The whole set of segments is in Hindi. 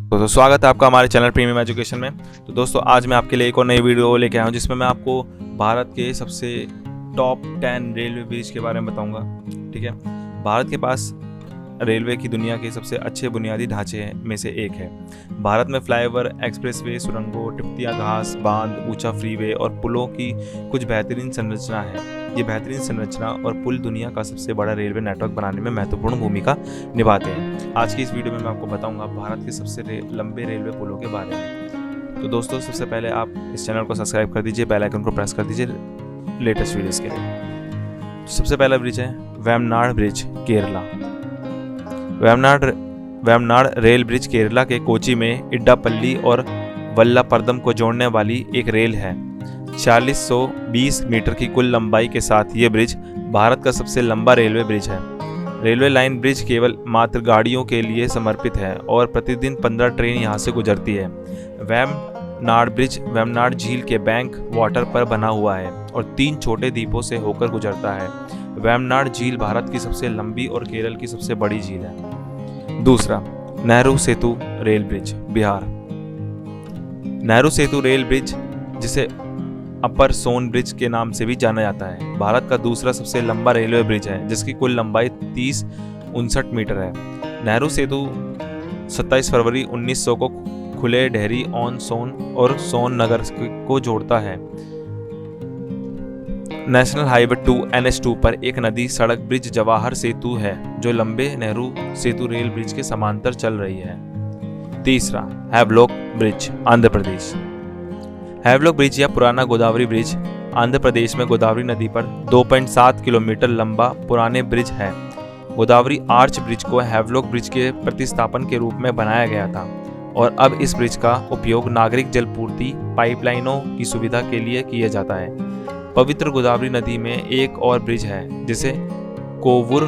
तो स्वागत है आपका हमारे चैनल प्रीमियम एजुकेशन में। तो दोस्तों आज मैं आपके लिए एक और नई वीडियो लेके आया हूँ जिसमें मैं आपको भारत के सबसे टॉप 10 रेलवे ब्रिज के बारे में बताऊंगा। ठीक है, भारत के पास रेलवे की दुनिया के सबसे अच्छे बुनियादी ढांचे में से एक है। भारत में फ्लाईओवर, एक्सप्रेसवे, सुरंगों, टिप्तिया घास, बांध, ऊंचा फ्रीवे और पुलों की कुछ बेहतरीन संरचना है। ये बेहतरीन संरचना और पुल दुनिया का सबसे बड़ा रेलवे नेटवर्क बनाने में महत्वपूर्ण भूमिका निभाते हैं। आज की इस वीडियो में मैं आपको बताऊंगा भारत के सबसे लंबे रेलवे पुलों के बारे में। तो दोस्तों सबसे पहले आप इस चैनल को सब्सक्राइब कर दीजिए, बेल आइकन को प्रेस कर दीजिए लेटेस्ट वीडियोस के लिए। सबसे पहला ब्रिज है Vembanad bridge, Kerala. Vembanad rail bridge Kerala के कोची में इड्डापल्ली और वल्लापरदम को जोड़ने वाली एक रेल है। 4620 मीटर की कुल लंबाई के साथ ये ब्रिज भारत का सबसे लंबा रेलवे ब्रिज है। रेलवे लाइन ब्रिज केवल मात्र गाड़ियों के लिए समर्पित है और प्रतिदिन 15 ट्रेन यहाँ से गुजरती है। वेम्बनाड ब्रिज वेम्बनाड झील के बैंक वाटर पर बना हुआ है और 3 छोटे द्वीपों से होकर गुजरता है। वेम्बनाड झील भारत की सबसे लंबी और केरल की सबसे बड़ी झील है। दूसरा, नेहरू सेतु रेल ब्रिज, बिहार। नेहरू सेतु रेल ब्रिज, जिसे अपर सोन ब्रिज के नाम से भी जाना जाता है, भारत का दूसरा सबसे लंबा रेलवे ब्रिज है जिसकी कुल लंबाई 3059 मीटर है। नेहरू सेतु 27 फरवरी 1900 को खुले डेहरी ऑन सोन और सोन नगर को जोड़ता है। नेशनल हाईवे 2 NH2 पर एक नदी सड़क ब्रिज जवाहर सेतु है जो लंबे नेहरू सेतु रेल ब्रिज के समांतर चल रही है। तीसरा, Havelock bridge, Andhra Pradesh. Havelock bridge या पुराना गोदावरी ब्रिज आंध्र प्रदेश में गोदावरी नदी पर 2.7 किलोमीटर लंबा पुराने ब्रिज है। गोदावरी आर्च ब्रिज को हैवलॉक ब्रिज के प्रतिस्थापन के रूप में बनाया गया था और अब इस ब्रिज का उपयोग नागरिक जलपूर्ति पाइपलाइनों की सुविधा के लिए किया जाता है। पवित्र गोदावरी नदी में एक और ब्रिज है जिसे कोवूर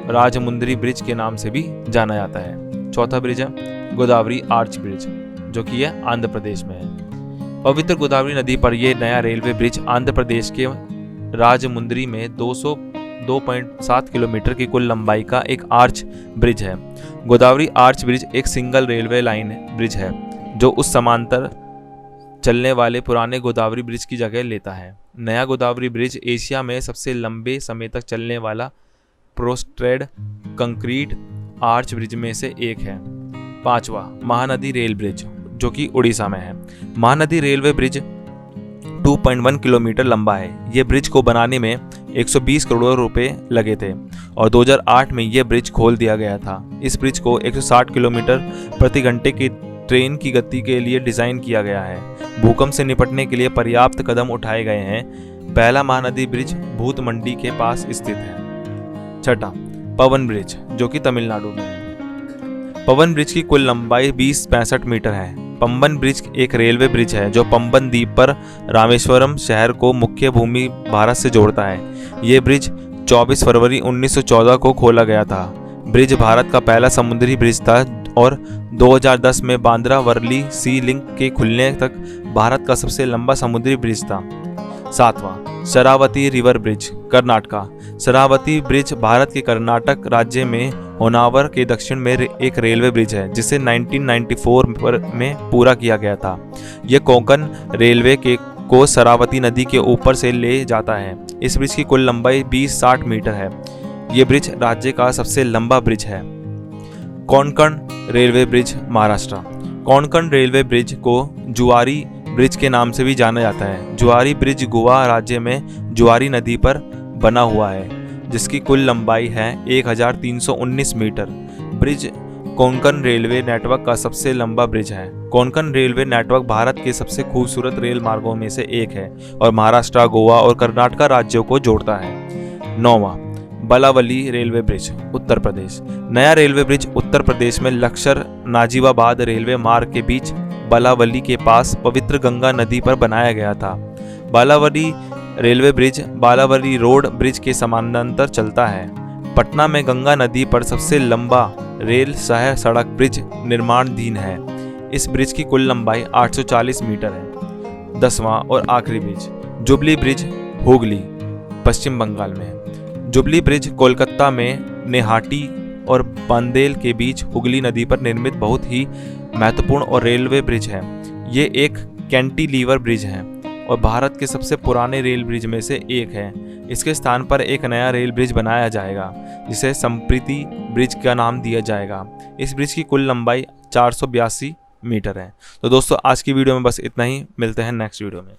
राजमुंद्री ब्रिज के नाम से भी जाना जाता है। चौथा ब्रिज है गोदावरी आर्च ब्रिज जो कि यह आंध्र प्रदेश में है। पवित्र गोदावरी नदी पर यह नया रेलवे ब्रिज आंध्र प्रदेश के राजमुंद्री में 202.7 किलोमीटर की कुल लंबाई का एक आर्च ब्रिज है। गोदावरी आर्च ब्रिज एक सिंगल रेलवे लाइन ब्रिज है जो उस समांतर चलने वाले पुराने गोदावरी ब्रिज की जगह लेता है। नया गोदावरी ब्रिज एशिया में सबसे लंबे समय तक चलने वाला प्रोस्ट्रेड कंक्रीट आर्च ब्रिज में से एक है। पांचवा, महानदी रेल ब्रिज जो कि उड़ीसा में है। महानदी रेलवे ब्रिज 2.1 किलोमीटर लंबा है। ये ब्रिज को बनाने में 120 करोड़ रुपए लगे थे और 2008 में यह ब्रिज खोल दिया गया था। इस ब्रिज को 160 किलोमीटर प्रति घंटे की ट्रेन की गति के लिए डिजाइन किया गया है। भूकंप से निपटने के लिए पर्याप्त कदम उठाए गए हैं। पहला महानदी ब्रिज भूत मंडी के पास स्थित है। छठा, पवन ब्रिज जो कि तमिलनाडु में है। पवन ब्रिज की कुल लंबाई 2065 मीटर है। पंबन ब्रिज एक रेलवे ब्रिज है जो पंबन द्वीप पर रामेश्वरम शहर को मुख्य भूमि भारत से जोड़ता है। ये ब्रिज 24 फरवरी 1914 को खोला गया था। ब्रिज भारत का पहला समुद्री ब्रिज था और 2010 में बांद्रा वर्ली सी लिंक के खुलने तक भारत का सबसे लंबा समुद्री ब्रिज था। सातवां, Sharavati river bridge, Karnataka. Sharavati bridge Bharat के कर्नाटक राज्य में होनावर के दक्षिण में एक रेलवे ब्रिज है जिसे 1994 में पूरा किया गया था। यह कोंकण रेलवे को शरावती नदी के ऊपर से ले जाता है। इस ब्रिज की कुल लंबाई 2060 मीटर है। यह ब्रिज राज्य का सबसे लंबा ब्रिज है। Konkan railway bridge, Maharashtra. Konkan railway bridge को जुआरी ब्रिज के नाम से भी जाना जाता है। जुआरी ब्रिज गोवा राज्य में जुआरी नदी पर बना हुआ है जिसकी कुल लंबाई है 1319 metre. Bridge Konkan railway network का सबसे लंबा ब्रिज है। कोंकण रेलवे नेटवर्क भारत के सबसे खूबसूरत रेल मार्गों में से एक है और महाराष्ट्र, गोवा और कर्नाटक राज्यों को जोड़ता है। नौवां, बलावली रेलवे ब्रिज, उत्तर प्रदेश। नया रेलवे ब्रिज उत्तर प्रदेश में लक्सर नाजिबाबाद रेलवे मार्ग के बीच बलावली के पास पवित्र गंगा नदी पर बनाया गया था। बालावली रेलवे ब्रिज बालावली रोड ब्रिज के समानांतर चलता है। पटना में गंगा नदी पर सबसे लंबा रेल सह सड़क ब्रिज निर्माणाधीन है। इस ब्रिज की कुल लंबाई 840 मीटर है। 10वां और आखिरी ब्रिज, जुबली ब्रिज, हुगली, पश्चिम बंगाल में है। जुबली ब्रिज कोलकाता में नेहाटी और बांदेल के बीच हुगली नदी पर निर्मित बहुत ही महत्वपूर्ण और रेलवे ब्रिज है। ये एक कैंटिलीवर ब्रिज है और भारत के सबसे पुराने रेल ब्रिज में से एक है। इसके स्थान पर एक नया रेल ब्रिज बनाया जाएगा जिसे संप्रीति ब्रिज का नाम दिया जाएगा। इस ब्रिज की कुल लंबाई 482 मीटर है। तो दोस्तों आज की वीडियो में बस इतना ही, मिलते हैं नेक्स्ट वीडियो में।